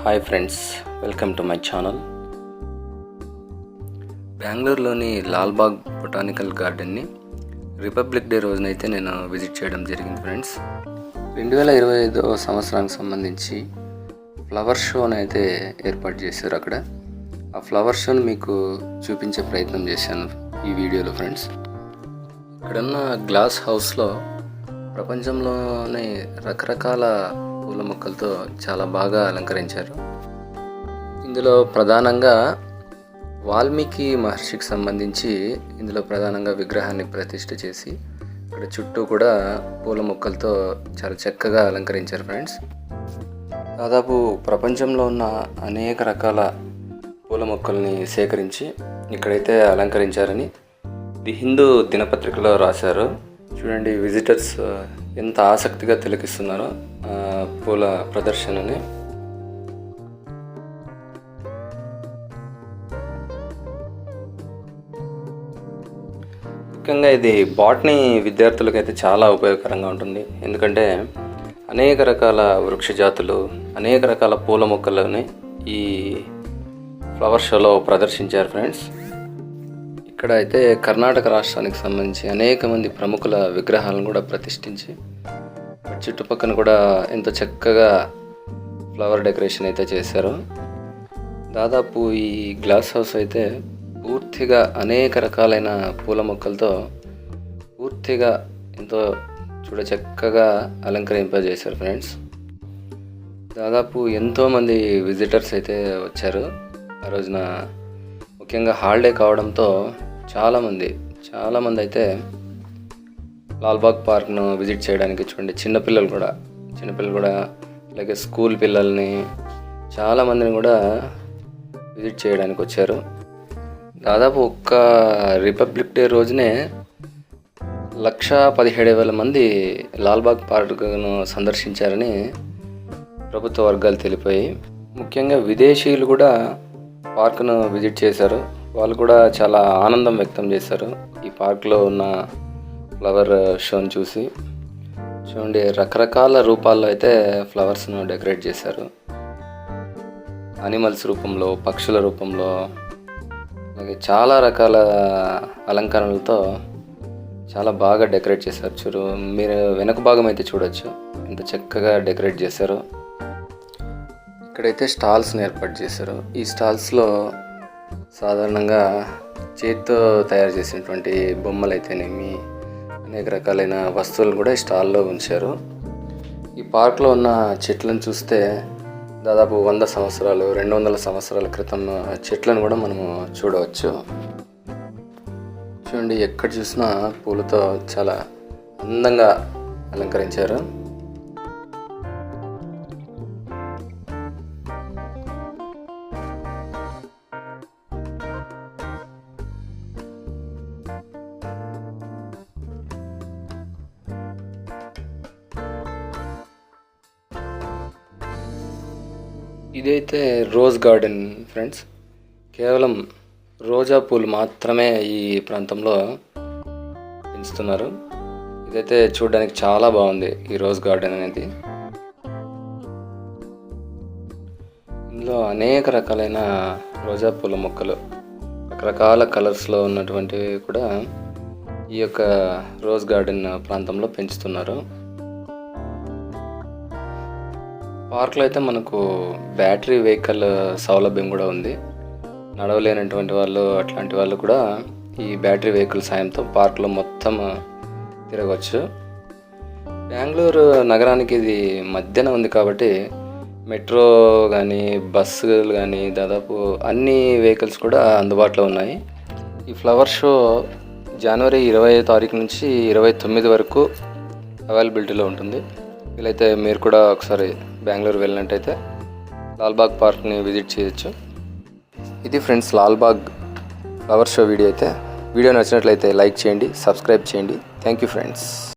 Hi friends, welcome to my channel. బెంగళూరులోని Lalbagh botanical గార్డెన్ని republic day రోజునైతే నేను visit చేయడం జరిగింది ఫ్రెండ్స్. 2025 సంవత్సరానికి సంబంధించి ఫ్లవర్ షోని అయితే ఏర్పాటు చేశారు. అక్కడ ఆ ఫ్లవర్ షోని మీకు చూపించే ప్రయత్నం చేశాను ఈ వీడియోలో ఫ్రెండ్స్. ఇక్కడున్న గ్లాస్ హౌస్లో ప్రపంచంలోనే రకరకాల పూల మొక్కలతో చాలా బాగా అలంకరించారు. ఇందులో ప్రధానంగా వాల్మీకి మహర్షికి సంబంధించి ఇందులో ప్రధానంగా విగ్రహాన్ని ప్రతిష్ఠ చేసి ఇక్కడ చుట్టూ కూడా పూల మొక్కలతో చాలా చక్కగా అలంకరించారు ఫ్రెండ్స్. దాదాపు ప్రపంచంలో ఉన్న అనేక రకాల పూల మొక్కల్ని సేకరించి ఇక్కడైతే అలంకరించారని ది హిందూ దినపత్రికలో రాశారు. చూడండి, విజిటర్స్ ఎంత ఆసక్తిగా తిలకిస్తున్నారో పూల ప్రదర్శనని. ముఖ్యంగా ఇది బాటనీ విద్యార్థులకు అయితే చాలా ఉపయోగకరంగా ఉంటుంది. ఎందుకంటే అనేక రకాల వృక్ష జాతులు, అనేక రకాల పూల మొక్కలని ఈ ఫ్లవర్ షోలో ప్రదర్శించారు ఫ్రెండ్స్. ఇక్కడ అయితే కర్ణాటక రాష్ట్రానికి సంబంధించి అనేక మంది ప్రముఖుల విగ్రహాలను కూడా ప్రతిష్ఠించి చుట్టుపక్కన కూడా ఎంతో చక్కగా ఫ్లవర్ డెకరేషన్ అయితే చేశారు. దాదాపు ఈ గ్లాస్ హౌస్ అయితే పూర్తిగా అనేక రకాలైన పూల మొక్కలతో పూర్తిగా ఎంతో చక్కగా అలంకరింపజేశారు ఫ్రెండ్స్. దాదాపు ఎంతోమంది విజిటర్స్ అయితే వచ్చారు ఆ రోజున. ముఖ్యంగా హాలిడే కావడంతో చాలామంది అయితే లాల్బాగ్ పార్క్ను విజిట్ చేయడానికి చూడండి, చిన్నపిల్లలు కూడా అలాగే స్కూల్ పిల్లల్ని చాలామందిని కూడా విజిట్ చేయడానికి వచ్చారు. దాదాపు ఒక్క రిపబ్లిక్ డే రోజునే 117,000 మంది లాల్బాగ్ పార్క్ను సందర్శించారని ప్రభుత్వ వర్గాలు తెలిపాయి. ముఖ్యంగా విదేశీయులు కూడా పార్క్ను విజిట్ చేశారు. వాళ్ళు కూడా చాలా ఆనందం వ్యక్తం చేశారు ఈ పార్క్లో ఉన్న ఫ్లవర్ షోని చూసి. చూడండి, రకరకాల రూపాల్లో అయితే ఫ్లవర్స్ను డెకరేట్ చేశారు. అనిమల్స్ రూపంలో, పక్షుల రూపంలో, అలాగే చాలా రకాల అలంకరణలతో చాలా బాగా డెకరేట్ చేశారు. చూడు, మీరు వెనక భాగం అయితే చూడొచ్చు ఎంత చక్కగా డెకరేట్ చేశారు. ఇక్కడైతే స్టాల్స్ని ఏర్పాటు చేశారు. ఈ స్టాల్స్లో సాధారణంగా చేతితో తయారు చేసినటువంటి బొమ్మలు అయితేనేమి అనేక రకాలైన వస్తువులు కూడా ఈ స్టాల్లో ఉంచారు. ఈ పార్క్లో ఉన్న చెట్లను చూస్తే దాదాపు 100 సంవత్సరాలు 200 సంవత్సరాల క్రితం చెట్లను కూడా మనము చూడవచ్చు. చూడండి, ఎక్కడ చూసినా పూలతో చాలా అందంగా అలంకరించారు. ఇదైతే రోజ్ గార్డెన్ ఫ్రెండ్స్. కేవలం రోజా పూలు మాత్రమే ఈ ప్రాంతంలో పెంచుతున్నారు. ఇదైతే చూడడానికి చాలా బాగుంది ఈ రోజ్ గార్డెన్ అనేది. ఇందులో అనేక రకాలైన రోజా పూల మొక్కలు రకరకాల కలర్స్లో ఉన్నటువంటివి కూడా ఈ యొక్క రోజ్ గార్డెన్ ప్రాంతంలో పెంచుతున్నారు. పార్క్లో అయితే మనకు బ్యాటరీ వెహికల్ సౌలభ్యం కూడా ఉంది. నడవలేనటువంటి వాళ్ళు, అట్లాంటి వాళ్ళు కూడా ఈ బ్యాటరీ వెహికల్ సాయంతో పార్క్లో మొత్తం తిరగవచ్చు. బెంగళూరు నగరానికి ఇది మధ్యన ఉంది కాబట్టి మెట్రో కానీ, బస్సులు కానీ దాదాపు అన్ని వెహికల్స్ కూడా అందుబాటులో ఉన్నాయి. ఈ ఫ్లవర్ షో జనవరి 20వ తారీఖు నుంచి 29 వరకు అవైలబిలిటీలో ఉంటుంది. వీలైతే మీరు కూడా ఒకసారి బెంగళూరు వెళ్ళినట్టయితే లాల్బాగ్ పార్క్ని విజిట్ చేయొచ్చు. ఇది friends Lalbagh flower show video అయితే. వీడియో నచ్చినట్లయితే లైక్ చేయండి, సబ్స్క్రైబ్ చేయండి. Thank you friends.